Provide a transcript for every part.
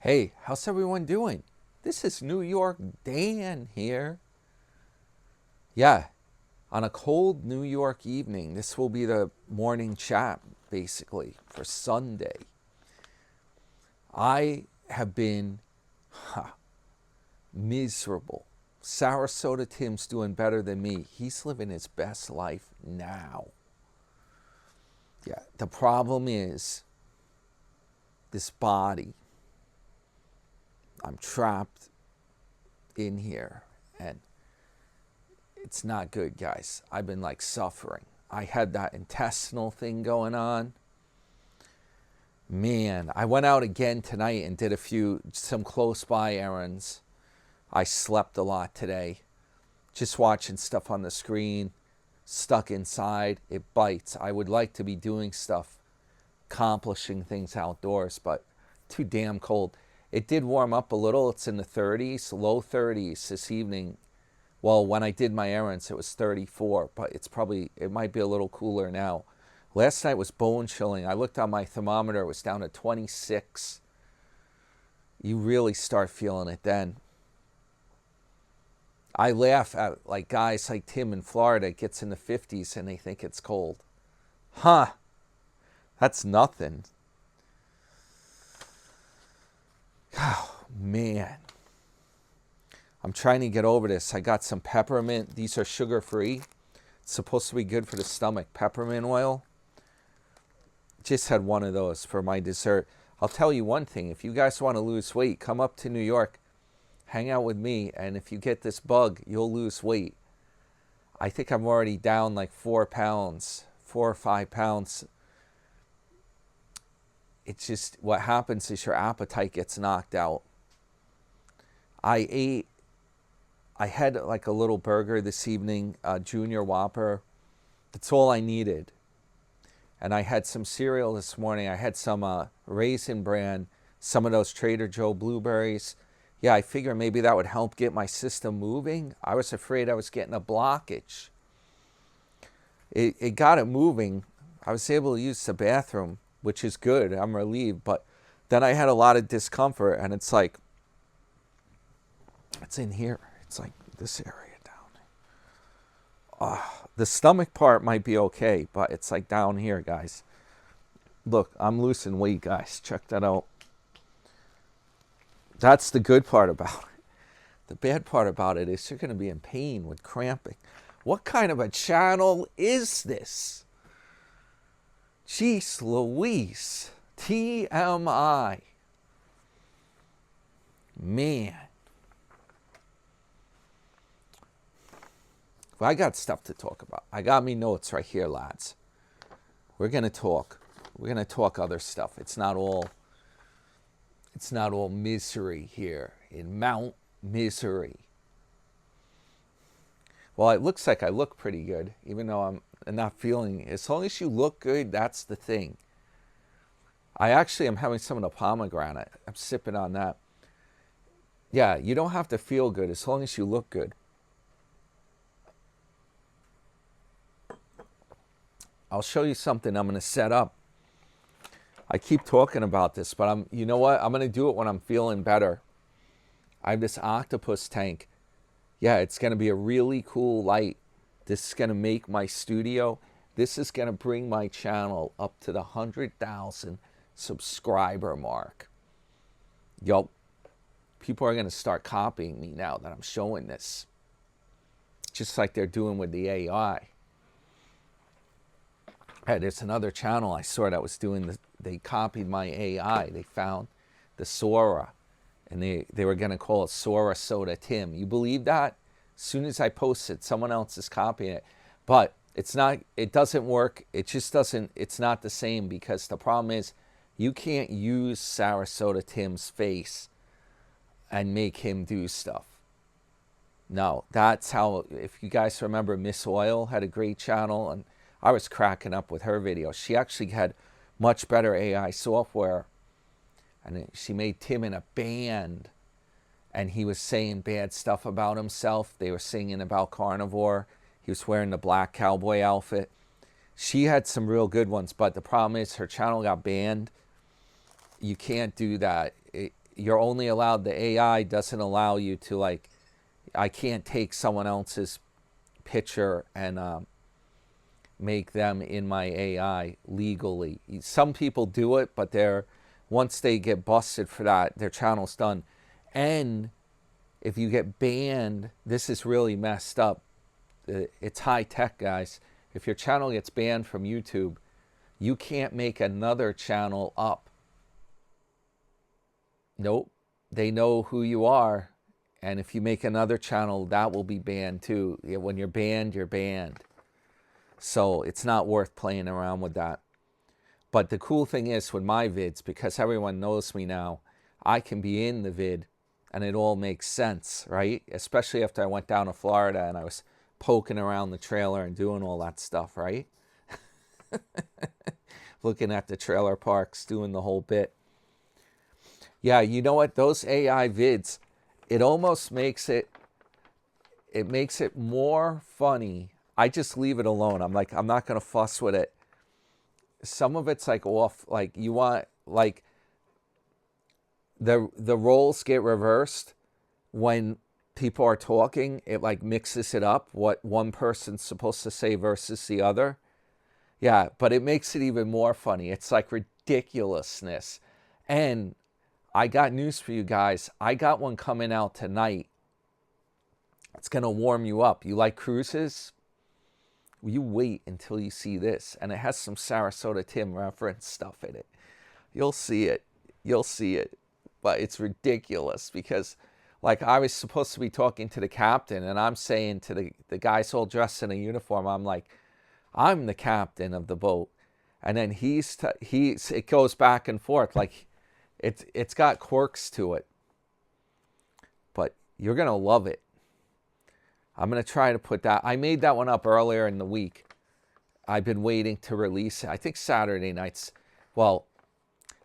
Hey, how's everyone doing? This is New York Dan here. Yeah, on a cold New York evening, this will be the morning chat basically for Sunday. I have been miserable. Sarasota Tim's doing better than me. He's living his best life now. Yeah, the problem is this body. I'm trapped in here and it's not good, guys. I've been like suffering. I had that intestinal thing going on. Man, I went out again tonight and did some close by errands. I slept a lot today. Just watching stuff on the screen, stuck inside, it bites. I would like to be doing stuff, accomplishing things outdoors, but too damn cold. It did warm up a little. It's in the 30s, low 30s this evening. Well, when I did my errands, it was 34, but it might be a little cooler now. Last night was bone chilling. I looked on my thermometer, it was down to 26. You really start feeling it then. I laugh at like guys like Tim in Florida, it gets in the 50s and they think it's cold. Huh, that's nothing. Oh, man. I'm trying to get over this. I got some peppermint. These are sugar-free. It's supposed to be good for the stomach. Peppermint oil. Just had one of those for my dessert. I'll tell you one thing. If you guys want to lose weight, come up to New York. Hang out with me. And if you get this bug, you'll lose weight. I think I'm already down like 4 pounds. 4 or 5 pounds. It's just what happens is your appetite gets knocked out. I had like a little burger this evening, a Junior Whopper. That's all I needed. And I had some cereal this morning. I had some Raisin Bran, some of those Trader Joe blueberries. Yeah, I figure maybe that would help get my system moving. I was afraid I was getting a blockage. It got it moving. I was able to use the bathroom, which is good. I'm relieved. But then I had a lot of discomfort, and it's like, it's in here. It's like this area down. The stomach part might be okay, but it's like down here, guys. Look, I'm losing weight, guys. Check that out. That's the good part about it. The bad part about it is you're going to be in pain with cramping. What kind of a channel is this? Jeez Louise. TMI. Man. Well, I got stuff to talk about. I got me notes right here, lads. We're going to talk. We're going to talk other stuff. It's not all misery here in Mount Misery. Well, it looks like I look pretty good, even though I'm not feeling it. As long as you look good, that's the thing. I actually am having some of the pomegranate. I'm sipping on that. Yeah, you don't have to feel good as long as you look good. I'll show you something I'm going to set up. I keep talking about this, but you know what? I'm going to do it when I'm feeling better. I have this octopus tank. Yeah, it's going to be a really cool light. This is going to make my studio. This is going to bring my channel up to the 100,000 subscriber mark. Yup. People are going to start copying me now that I'm showing this. Just like they're doing with the AI. Hey, there's another channel I saw that was doing they copied my AI. They found the Sora, and they were going to call it Sarasota Tim. You believe that? As soon as I post it, someone else is copying it. But it's not, it doesn't work. It just doesn't, it's not the same, because the problem is you can't use Sarasota Tim's face and make him do stuff. No, that's how, if you guys remember, Miss Oil had a great channel, and I was cracking up with her videos. She actually had much better AI software. And she made Tim in a band. And he was saying bad stuff about himself. They were singing about carnivore. He was wearing the black cowboy outfit. She had some real good ones. But the problem is her channel got banned. You can't do that. you're only allowed, the AI doesn't allow you to, like, I can't take someone else's picture and make them in my AI legally. Some people do it, but once they get busted for that, their channel's done. And if you get banned, this is really messed up. It's high tech, guys. If your channel gets banned from YouTube, you can't make another channel up. Nope. They know who you are. And if you make another channel, that will be banned too. When you're banned, you're banned. So it's not worth playing around with that. But the cool thing is with my vids, because everyone knows me now, I can be in the vid and it all makes sense, right? Especially after I went down to Florida and I was poking around the trailer and doing all that stuff, right? Looking at the trailer parks, doing the whole bit. Yeah, you know what? Those AI vids, it almost makes it more funny. I just leave it alone. I'm like, I'm not going to fuss with it. Some of it's like off, like you want, like the roles get reversed when people are talking. It like mixes it up, what one person's supposed to say versus the other. Yeah, but it makes it even more funny. It's like ridiculousness. And I got news for you guys. I got one coming out tonight. It's going to warm you up. You like cruises? You wait until you see this. And it has some Sarasota Tim reference stuff in it. You'll see it. You'll see it. But it's ridiculous because, like, I was supposed to be talking to the captain, and I'm saying to the guys all dressed in a uniform, I'm like, I'm the captain of the boat. And then it goes back and forth. Like, it's got quirks to it. But you're going to love it. I'm going to try to put that. I made that one up earlier in the week. I've been waiting to release it. I think Saturday nights. Well,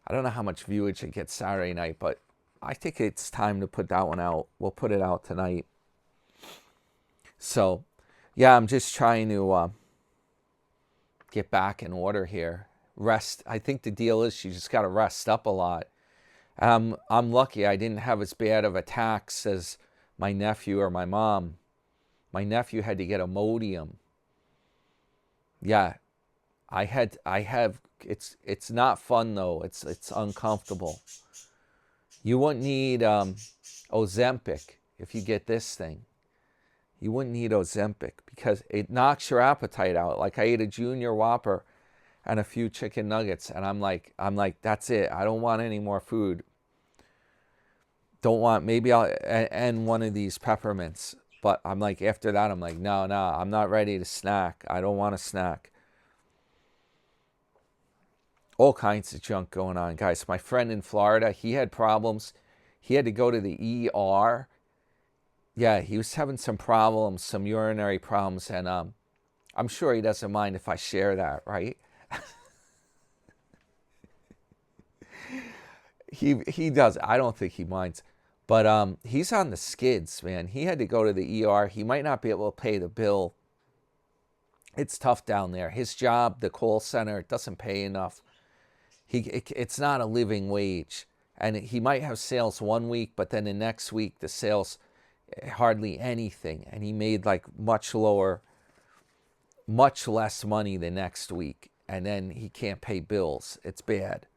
I don't know how much viewage it gets Saturday night, but I think it's time to put that one out. We'll put it out tonight. So, yeah, I'm just trying to get back in order here. Rest. I think the deal is you just got to rest up a lot. I'm lucky I didn't have as bad of attacks as my nephew or my mom. My nephew had to get Imodium. Yeah, it's not fun though. It's uncomfortable. You wouldn't need Ozempic if you get this thing. You wouldn't need Ozempic because it knocks your appetite out. Like I ate a Junior Whopper and a few chicken nuggets, and I'm like, that's it. I don't want any more food. Don't want, maybe I'll end one of these peppermints. But I'm like, after that, I'm like, no, I'm not ready to snack. I don't want to snack. All kinds of junk going on, guys. My friend in Florida, he had problems. He had to go to the ER. Yeah, he was having some problems, some urinary problems. And I'm sure he doesn't mind if I share that, right? He does. I don't think he minds. But he's on the skids, man. He had to go to the ER. He might not be able to pay the bill. It's tough down there. His job, the call center, it doesn't pay enough. It's not a living wage. And he might have sales one week, but then the next week, the sales, hardly anything. And he made like much less money the next week. And then he can't pay bills. It's bad.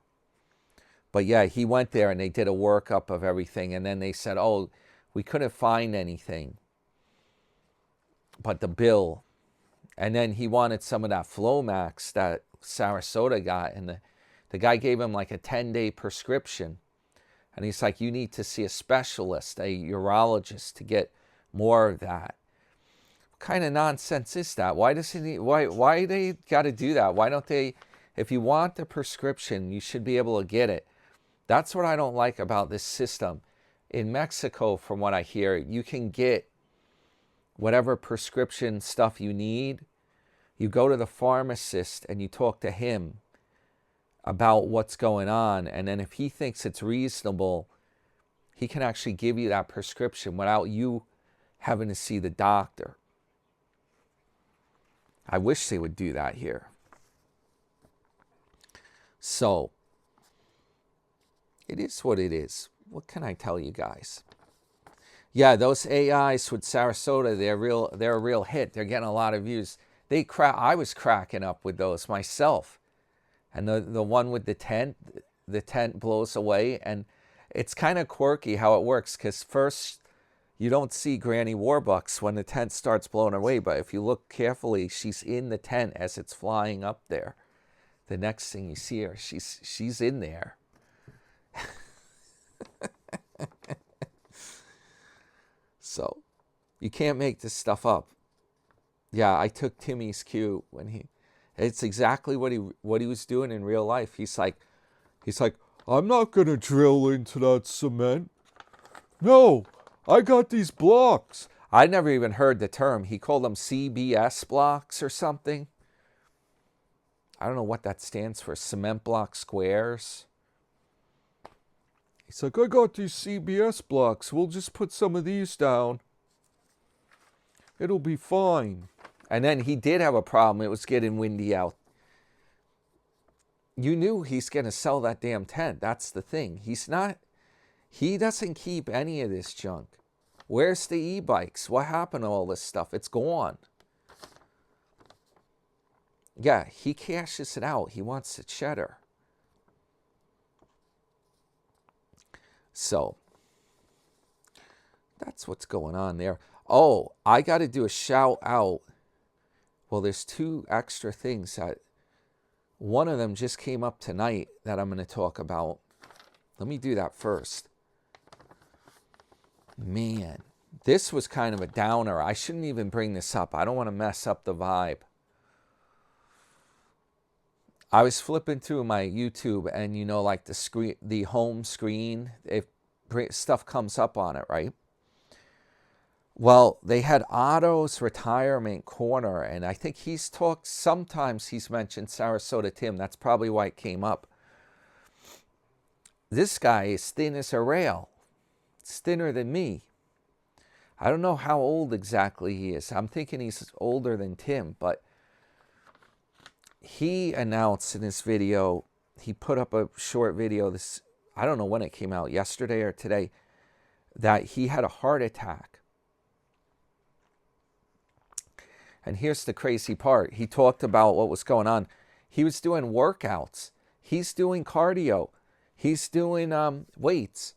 But yeah, he went there and they did a workup of everything. And then they said, oh, we couldn't find anything but the bill. And then he wanted some of that Flomax that Sarasota got. And the guy gave him like a 10-day prescription. And he's like, you need to see a specialist, a urologist, to get more of that. What kind of nonsense is that? Why they got to do that? Why don't they, if you want the prescription, you should be able to get it. That's what I don't like about this system. In Mexico, from what I hear, you can get whatever prescription stuff you need. You go to the pharmacist and you talk to him about what's going on. And then if he thinks it's reasonable, he can actually give you that prescription without you having to see the doctor. I wish they would do that here. So, it is what it is. what can I tell you guys? Yeah, those AIs with Sarasota, they're a real hit. They're getting a lot of views. I was cracking up with those myself. And the one with the tent blows away, and it's kind of quirky how it works, because first you don't see Granny Warbucks when the tent starts blowing away, but if you look carefully, she's in the tent as it's flying up there. The next thing you see her, she's in there. So you can't make this stuff up. Yeah, I took Timmy's cue when it's exactly what he was doing in real life. He's like, I'm not gonna drill into that cement. No, I got these blocks. I never even heard the term. He called them CBS blocks or something. I don't know what that stands for. Cement block squares. He's like, I got these CBS blocks. We'll just put some of these down. It'll be fine. And then he did have a problem. It was getting windy out. You knew he's going to sell that damn tent. That's the thing. He doesn't keep any of this junk. Where's the e-bikes? What happened to all this stuff? It's gone. Yeah, he cashes it out. He wants the cheddar. So that's what's going on there. Oh, I got to do a shout out. Well, there's 2 extra things that one of them just came up tonight that I'm going to talk about. Let me do that first. Man, this was kind of a downer. I shouldn't even bring this up. I don't want to mess up the vibe. I was flipping through my YouTube, and like the home screen, if stuff comes up on it, right? Well, they had Otto's Retirement Corner, and I think sometimes he's mentioned Sarasota Tim. That's probably why it came up. This guy is thin as a rail. It's thinner than me. I don't know how old exactly he is. I'm thinking he's older than Tim, but he announced in this video, he put up a short video, I don't know when it came out, yesterday or today, that he had a heart attack. And here's the crazy part. He talked about what was going on. He was doing workouts. He's doing cardio. He's doing weights.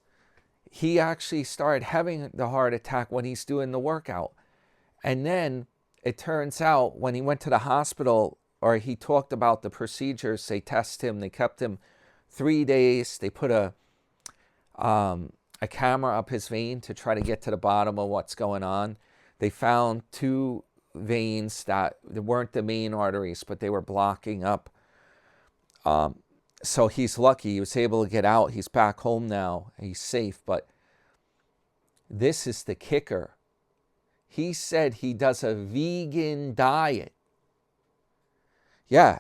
He actually started having the heart attack when he's doing the workout. And then it turns out when he went to the hospital, or he talked about the procedures, they test him, they kept him 3 days. They put a camera up his vein to try to get to the bottom of what's going on. They found 2 veins that weren't the main arteries, but they were blocking up. So he's lucky. He was able to get out. He's back home now. He's safe. But this is the kicker. He said he does a vegan diet. Yeah.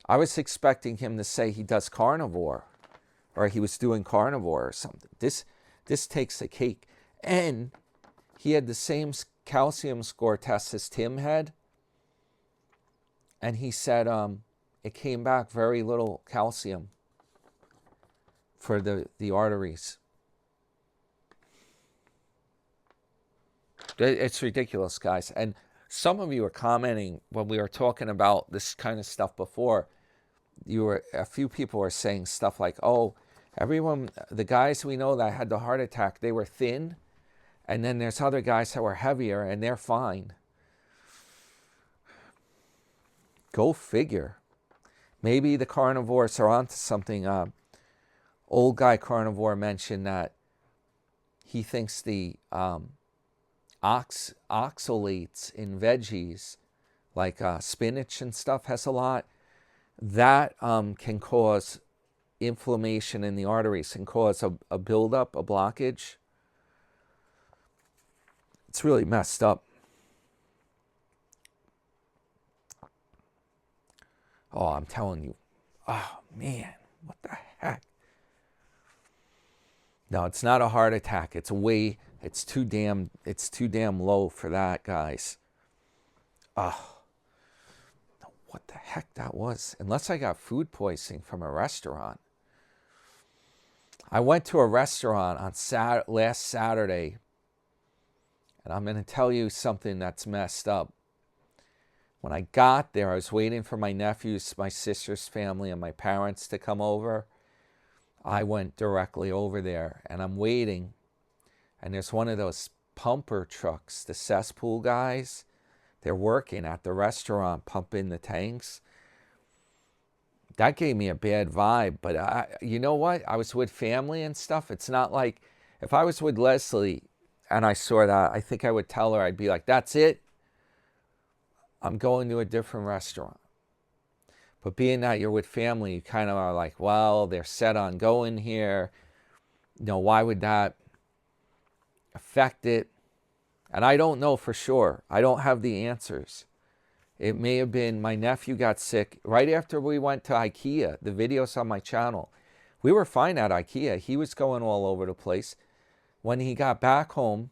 I was expecting him to say he does carnivore, or he was doing carnivore or something. This takes the cake. And he had the same calcium score test as Tim had. And he said it came back very little calcium for the arteries. It's ridiculous, guys. And some of you are commenting when we were talking about this kind of stuff before. A few people were saying stuff like, oh, the guys we know that had the heart attack, they were thin. And then there's other guys that were heavier and they're fine. Go figure. Maybe the carnivores are onto something. Old guy carnivore mentioned that he thinks the oxalates in veggies, like spinach and stuff, has a lot. That can cause inflammation in the arteries and cause a buildup, a blockage. It's really messed up. Oh, I'm telling you. Oh, man. What the heck? No, it's not a heart attack. It's too damn low for that, guys. Oh. What the heck that was? Unless I got food poisoning from a restaurant. I went to a restaurant on last Saturday, and I'm going to tell you something that's messed up. When I got there, I was waiting for my nephews, my sister's family, and my parents to come over. I went directly over there, and I'm waiting, and there's one of those pumper trucks, the cesspool guys. They're working at the restaurant, pumping the tanks. That gave me a bad vibe, but you know what? I was with family and stuff. It's not like, if I was with Leslie and I saw that, I think I would tell her, I'd be like, that's it. I'm going to a different restaurant. But being that you're with family, you kind of are like, well, they're set on going here. You know, why would that affect it? And I don't know for sure. I don't have the answers. It may have been my nephew got sick right after we went to IKEA. The video's on my channel. We were fine at IKEA. He was going all over the place. When he got back home,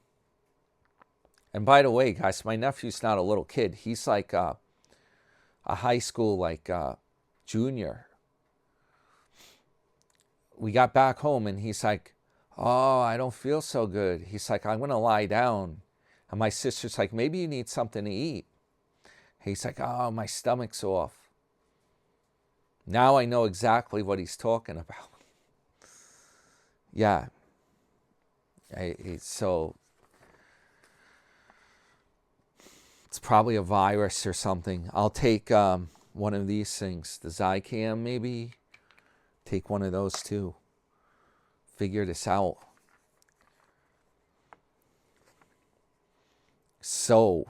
and by the way, guys, my nephew's not a little kid. He's like a high school, junior. We got back home and he's like, oh, I don't feel so good. He's like, I'm going to lie down. And my sister's like, maybe you need something to eat. He's like, oh, my stomach's off. Now I know exactly what he's talking about. Yeah. So it's probably a virus or something. I'll take one of these things. The Zicam, maybe. Take one of those too. Figure this out. So,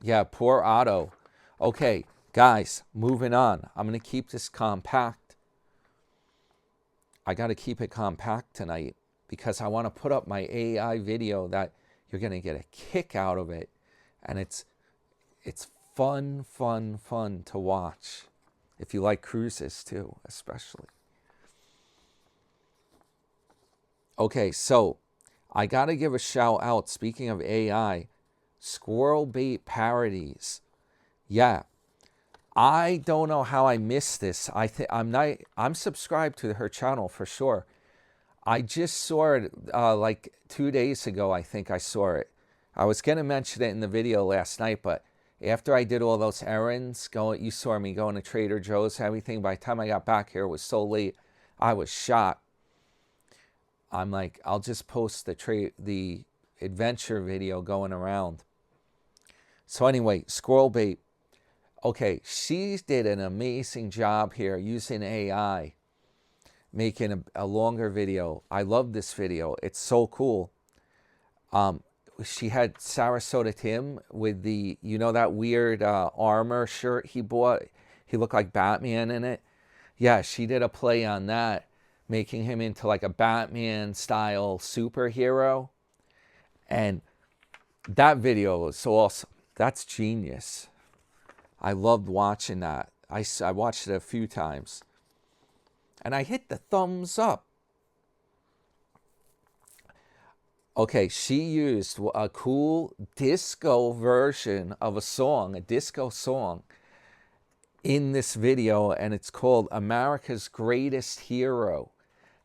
yeah, poor Otto. Okay, guys, moving on. I'm going to keep this compact. I got to keep it compact tonight because I want to put up my AI video that you're going to get a kick out of it. And it's fun to watch. If you like cruises too, especially. Okay, so I got to give a shout out, speaking of AI, squirrel bait parodies. Yeah, I don't know how I missed this. I'm subscribed to her channel for sure. I just saw it like 2 days ago. I think I saw it. I was gonna mention it in the video last night, but after I did all those errands, you saw me going to Trader Joe's and everything. By the time I got back here, it was so late. I was shot. I'm like, I'll just post the adventure video going around. So anyway, squirrel bait. Okay, she did an amazing job here using AI, making a longer video. I love this video. It's so cool. She had Sarasota Tim with that weird armor shirt he bought. He looked like Batman in it. Yeah, she did a play on that, making him into like a Batman style superhero. And that video was awesome. That's genius. I loved watching that. I watched it a few times. And I hit the thumbs up. Okay, she used a cool disco version of a song, a disco song, in this video, and it's called America's Greatest Hero.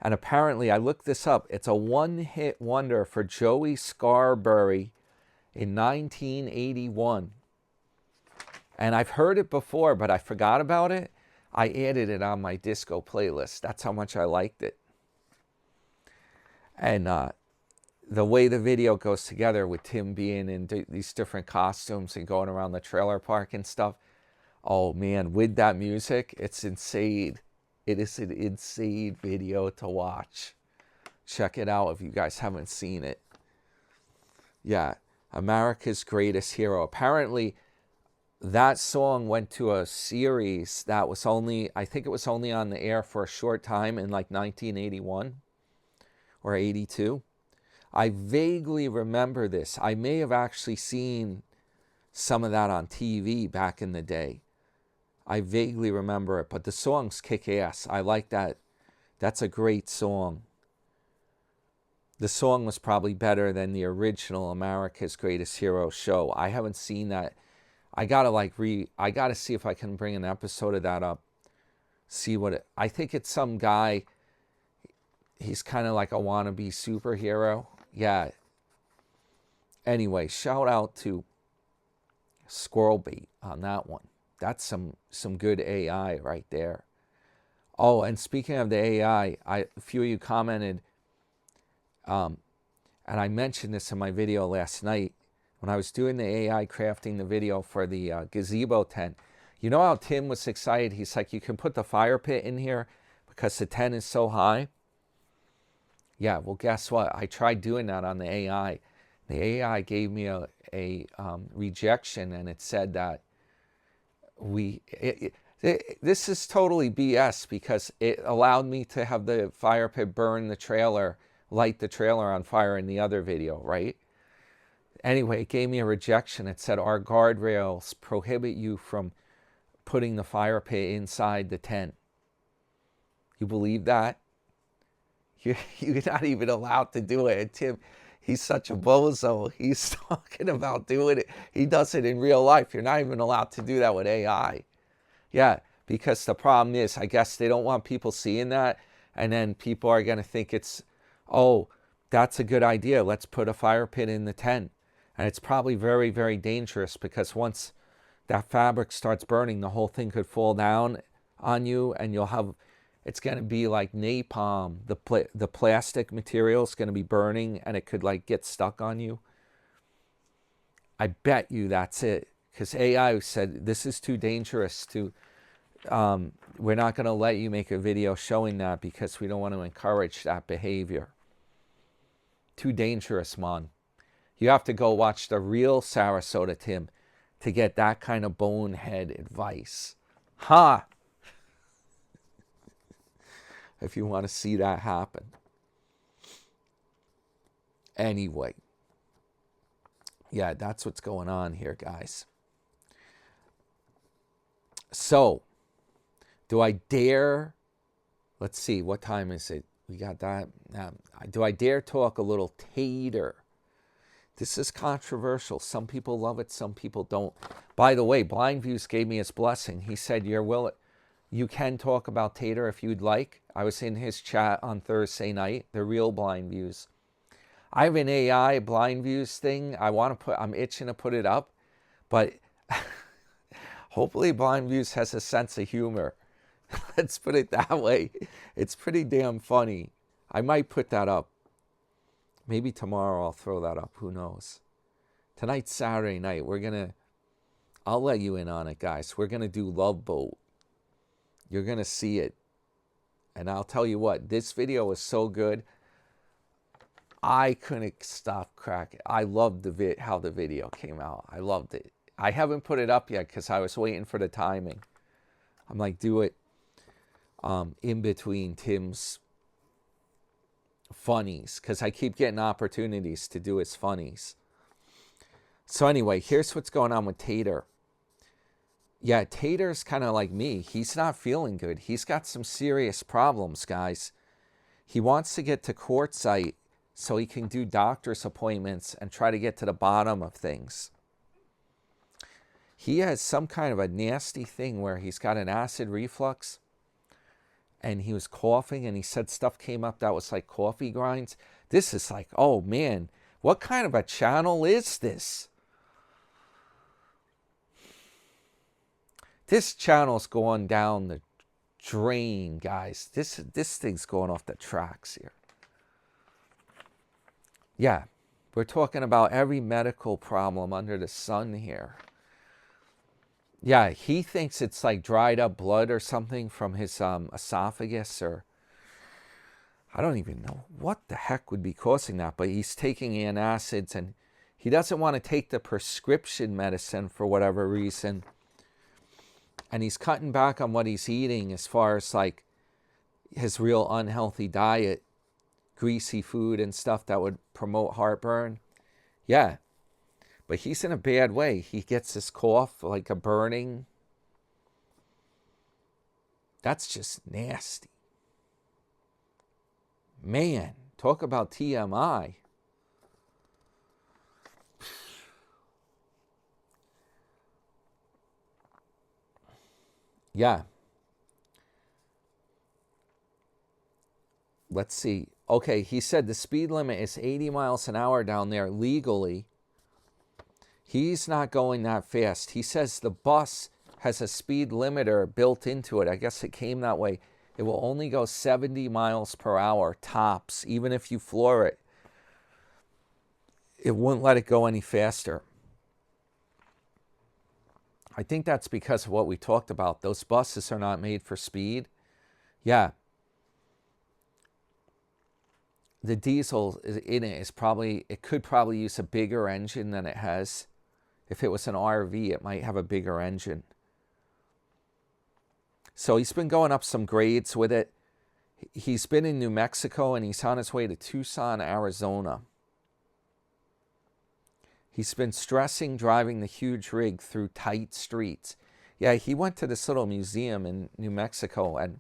And apparently, I looked this up, it's a one-hit wonder for Joey Scarberry in 1981. And I've heard it before, but I forgot about it. I added it on my disco playlist. That's how much I liked it. And the way the video goes together with Tim being in these different costumes and going around the trailer park and stuff. Oh man, with that music, it's insane. It is an insane video to watch. Check it out if you guys haven't seen it. Yeah, America's Greatest Hero. Apparently, that song went to a series that was I think it was only on the air for a short time in like 1981 or 82. I vaguely remember this. I may have actually seen some of that on TV back in the day. I vaguely remember it, but the songs kick ass. I like that. That's a great song. The song was probably better than the original America's Greatest Hero show. I haven't seen that. I gotta see if I can bring an episode of that up. See I think it's some guy. He's kind of like a wannabe superhero. Yeah. Anyway, shout out to Squirrel Bait on that one. That's some good AI right there. Oh, and speaking of the AI, a few of you commented, and I mentioned this in my video last night when I was doing the AI crafting the video for the gazebo tent. You know how Tim was excited? He's like, you can put the fire pit in here because the tent is so high. Yeah, well, guess what? I tried doing that on the AI. The AI gave me a rejection, and it said that this is totally BS because it allowed me to have the fire pit burn the trailer, light the trailer on fire in the other video, right? Anyway, it gave me a rejection. It said our guardrails prohibit you from putting the fire pit inside the tent. You believe that? You're not even allowed to do it. And Tim, he's such a bozo. He's talking about doing it. He does it in real life. You're not even allowed to do that with AI. Yeah, because the problem is, I guess they don't want people seeing that. And then people are going to think it's, oh, that's a good idea. Let's put a fire pit in the tent. And it's probably very, very dangerous because once that fabric starts burning, the whole thing could fall down on you and you'll have, it's going to be like napalm. The plastic material is going to be burning and it could like get stuck on you. I bet you that's it. Because AI said, this is too dangerous to, we're not going to let you make a video showing that because we don't want to encourage that behavior. Too dangerous, man. You have to go watch the real Sarasota Tim to get that kind of bonehead advice. Ha! If you want to see that happen. Anyway. Yeah, that's what's going on here, guys. So, do I dare, let's see, what time is it? We got that. Do I dare talk a little Tater? This is controversial. Some people love it, some people don't. By the way, Blind Views gave me his blessing. He said, you can talk about Tater if you'd like. I was in his chat on Thursday night, the real Blind Views. I have an AI Blind Views thing. I'm itching to put it up, but hopefully Blind Views has a sense of humor. Let's put it that way. It's pretty damn funny. I might put that up. Maybe tomorrow I'll throw that up. Who knows? Tonight's Saturday night. I'll let you in on it, guys. We're going to do Love Boat. You're going to see it. And I'll tell you what, this video is so good. I couldn't stop cracking. I loved how the video came out. I loved it. I haven't put it up yet because I was waiting for the timing. I'm like, do it in between Tim's funnies because I keep getting opportunities to do his funnies. So anyway, here's what's going on with Tater. Yeah, Tater's kind of like me. He's not feeling good. He's got some serious problems, guys. He wants to get to quartzite so he can do doctor's appointments and try to get to the bottom of things. He has some kind of a nasty thing where he's got an acid reflux and he was coughing and he said stuff came up that was like coffee grinds. This is like, oh man, what kind of a channel is this? This channel's going down the drain, guys. This thing's going off the tracks here. Yeah, we're talking about every medical problem under the sun here. Yeah, he thinks it's like dried up blood or something from his esophagus, or I don't even know what the heck would be causing that, but he's taking antacids and he doesn't want to take the prescription medicine for whatever reason. And he's cutting back on what he's eating as far as like his real unhealthy diet, greasy food and stuff that would promote heartburn. Yeah, but he's in a bad way. He gets this cough, like a burning. That's just nasty. Man, talk about TMI. Yeah. Let's see. okay, he said the speed limit is 80 miles an hour down there legally. He's not going that fast. He says the bus has a speed limiter built into it. I guess it came that way. It will only go 70 miles per hour tops. Even if you floor it, it wouldn't let it go any faster. I think that's because of what we talked about. Those buses are not made for speed. Yeah. The diesel in it is probably, it could probably use a bigger engine than it has. If it was an RV, it might have a bigger engine. So he's been going up some grades with it. He's been in New Mexico and he's on his way to Tucson, Arizona. He's been stressing driving the huge rig through tight streets. Yeah, he went to this little museum in New Mexico, and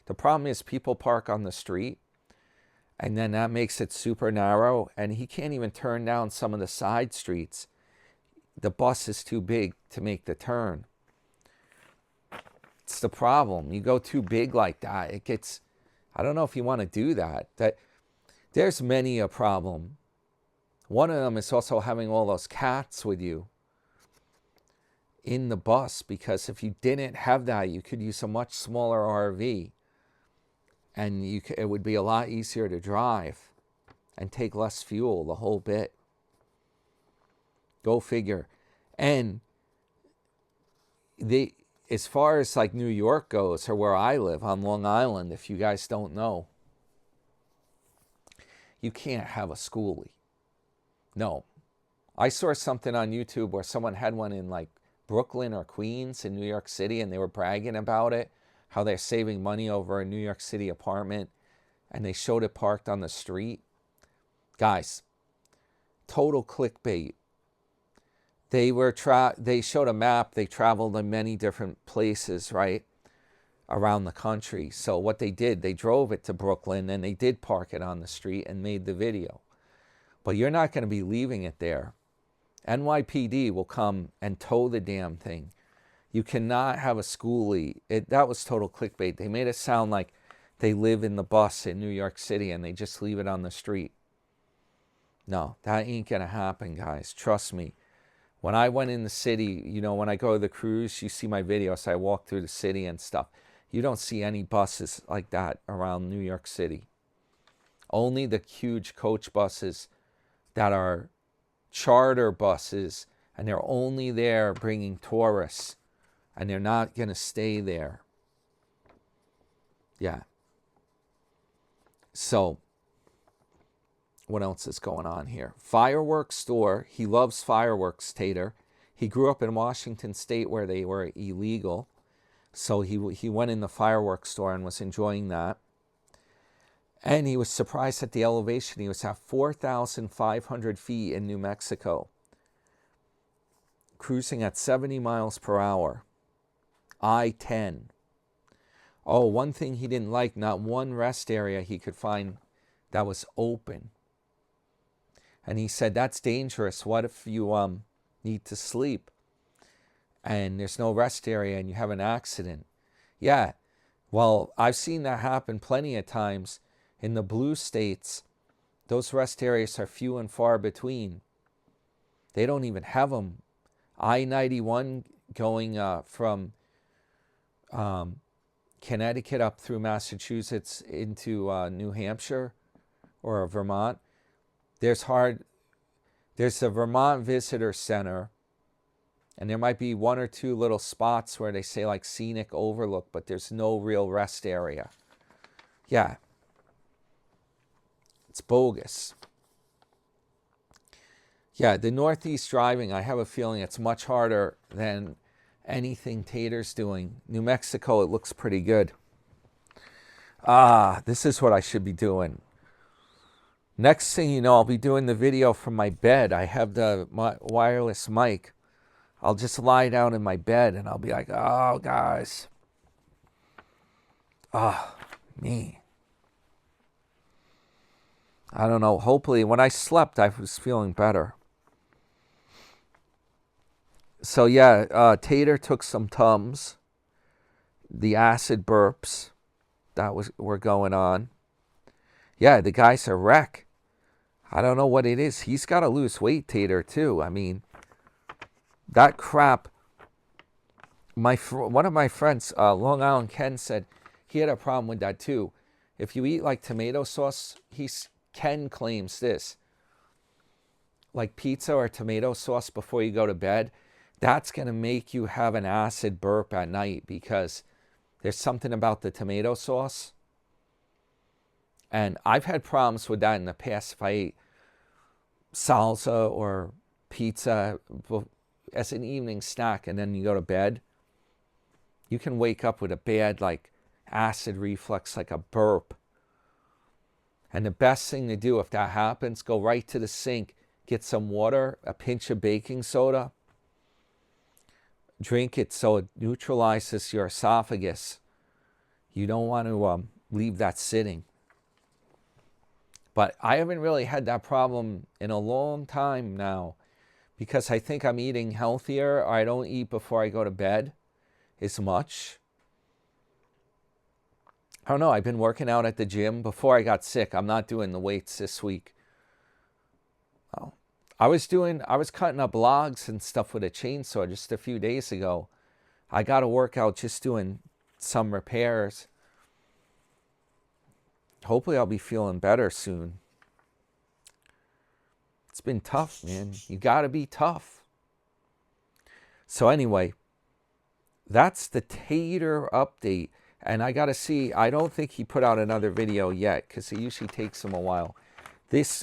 the problem is people park on the street, and then that makes it super narrow, and he can't even turn down some of the side streets. The bus is too big to make the turn. It's the problem. You go too big like that, it gets, I don't know if you want to do that. There's many a problem. One of them is also having all those cats with you in the bus, because if you didn't have that, you could use a much smaller RV, and it would be a lot easier to drive and take less fuel, the whole bit. Go figure. And as far as like New York goes, or where I live on Long Island, if you guys don't know, you can't have a schoolie. No. I saw something on YouTube where someone had one in like Brooklyn or Queens in New York City, and they were bragging about it, how they're saving money over a New York City apartment, and they showed it parked on the street. Guys, total clickbait. They showed a map. They traveled in many different places, right, around the country. So what they did, they drove it to Brooklyn, and they did park it on the street and made the video. But you're not going to be leaving it there. NYPD will come and tow the damn thing. You cannot have a schoolie. That was total clickbait. They made it sound like they live in the bus in New York City and they just leave it on the street. No, that ain't going to happen, guys. Trust me. When I went in the city, you know, when I go to the cruise, you see my videos. I walk through the city and stuff. You don't see any buses like that around New York City. Only the huge coach buses that are charter buses, and they're only there bringing tourists, and they're not going to stay there. Yeah. So, what else is going on here? Fireworks store. He loves fireworks, Tater. He grew up in Washington State where they were illegal. So he went in the fireworks store and was enjoying that. And he was surprised at the elevation. He was at 4,500 feet in New Mexico, cruising at 70 miles per hour. I-10. Oh, one thing he didn't like, not one rest area he could find that was open. And he said, that's dangerous. What if you need to sleep and there's no rest area and you have an accident? Yeah, well, I've seen that happen plenty of times. In the blue states, those rest areas are few and far between. They don't even have them. I-91 going from Connecticut up through Massachusetts into New Hampshire or Vermont. There's a Vermont Visitor Center, and there might be one or two little spots where they say like scenic overlook, but there's no real rest area. Yeah. It's bogus. Yeah, the Northeast driving, I have a feeling it's much harder than anything Tater's doing. New Mexico, it looks pretty good. This is what I should be doing. Next thing you know, I'll be doing the video from my bed. I have the wireless mic. I'll just lie down in my bed and I'll be like, oh, guys. Me. I don't know. Hopefully, when I slept, I was feeling better. So, yeah, Tater took some Tums. The acid burps that were going on. Yeah, the guy's a wreck. I don't know what it is. He's got to lose weight, Tater, too. I mean, that crap. One of my friends, Long Island Ken, said he had a problem with that, too. If you eat like tomato sauce, Ken claims this, like pizza or tomato sauce before you go to bed, that's going to make you have an acid burp at night because there's something about the tomato sauce. And I've had problems with that in the past. If I ate salsa or pizza as an evening snack and then you go to bed, you can wake up with a bad like acid reflux, like a burp. And the best thing to do if that happens, go right to the sink, get some water, a pinch of baking soda, drink it so it neutralizes your esophagus. You don't want to leave that sitting. But I haven't really had that problem in a long time now because I think I'm eating healthier. I don't eat before I go to bed as much. I don't know. I've been working out at the gym before I got sick. I'm not doing the weights this week. Oh, I was cutting up logs and stuff with a chainsaw just a few days ago. I got to work out just doing some repairs. Hopefully I'll be feeling better soon. It's been tough, man. You got to be tough. So anyway, that's the Tater update. And I got to see, I don't think he put out another video yet because it usually takes him a while.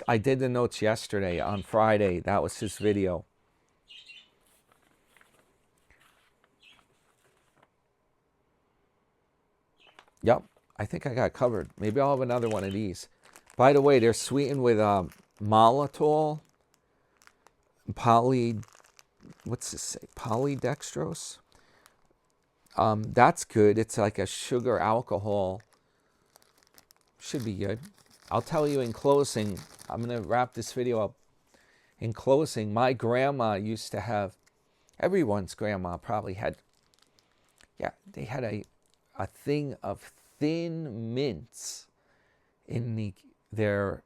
I did the notes yesterday on Friday. That was his video. Yep. I think I got covered. Maybe I'll have another one of these. By the way, they're sweetened with maltitol, polydextrose. That's good. It's like a sugar alcohol. Should be good. I'll tell you in closing, I'm going to wrap this video up. In closing, my grandma used to have, everyone's grandma probably had, they had a thing of thin mints in their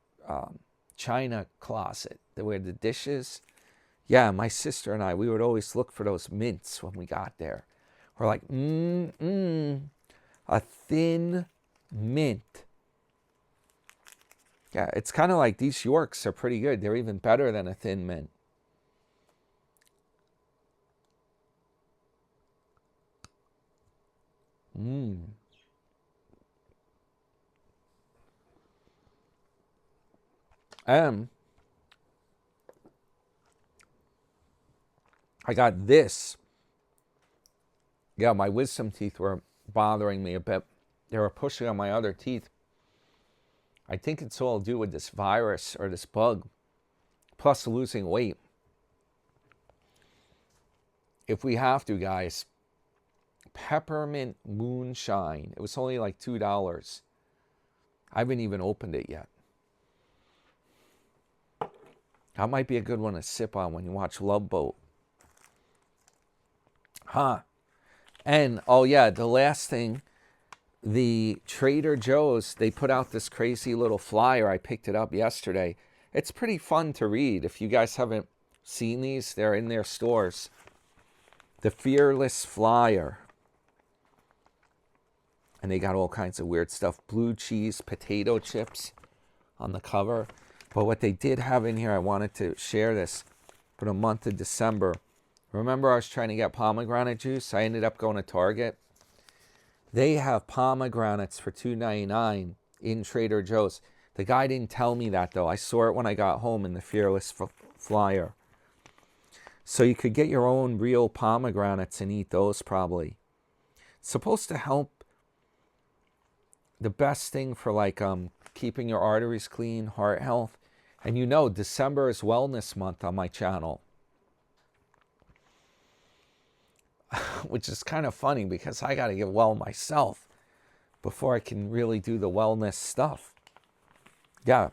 china closet where the dishes. Yeah, my sister and I, we would always look for those mints when we got there. We're like, a thin mint. Yeah, it's kind of like these Yorks are pretty good. They're even better than a thin mint. And I got this. Yeah, my wisdom teeth were bothering me a bit. They were pushing on my other teeth. I think it's all to do with this virus or this bug, plus losing weight. If we have to, guys, peppermint moonshine. It was only like $2. I haven't even opened it yet. That might be a good one to sip on when you watch Love Boat. And, oh yeah, the last thing, the Trader Joe's, they put out this crazy little flyer. I picked it up yesterday. It's pretty fun to read. If you guys haven't seen these, they're in their stores. The Fearless Flyer. And they got all kinds of weird stuff. Blue cheese, potato chips on the cover. But what they did have in here, I wanted to share this for the month of December. Remember I was trying to get pomegranate juice? I ended up going to Target. They have pomegranates for $2.99 in Trader Joe's. The guy didn't tell me that, though. I saw it when I got home in the Fearless Flyer. So you could get your own real pomegranates and eat those probably. It's supposed to help. The best thing for like keeping your arteries clean, heart health. And you know, December is Wellness Month on my channel. Which is kind of funny because I got to get well myself before I can really do the wellness stuff. Yeah.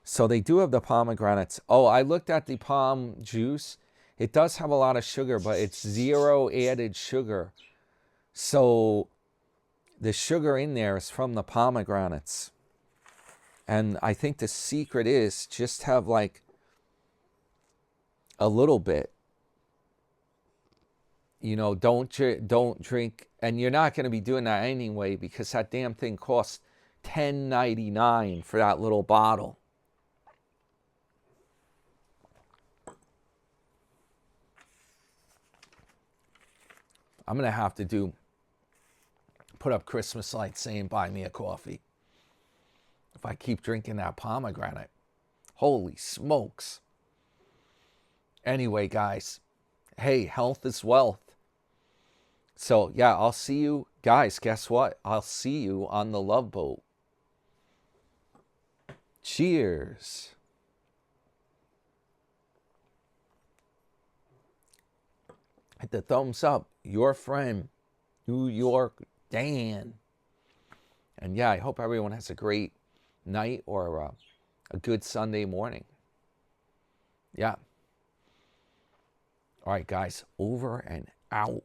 So they do have the pomegranates. Oh, I looked at the palm juice. It does have a lot of sugar, but it's 0 added sugar. So the sugar in there is from the pomegranates. And I think the secret is just have like a little bit. You know, don't drink, and you're not going to be doing that anyway because that damn thing costs $10.99 for that little bottle. I'm going to have to put up Christmas lights saying buy me a coffee if I keep drinking that pomegranate. Holy smokes. Anyway, guys, hey, health is wealth. So, yeah, I'll see you. Guys, guess what? I'll see you on the Love Boat. Cheers. Hit the thumbs up. Your friend, New York Dan. And, yeah, I hope everyone has a great night or a good Sunday morning. Yeah. All right, guys, over and out.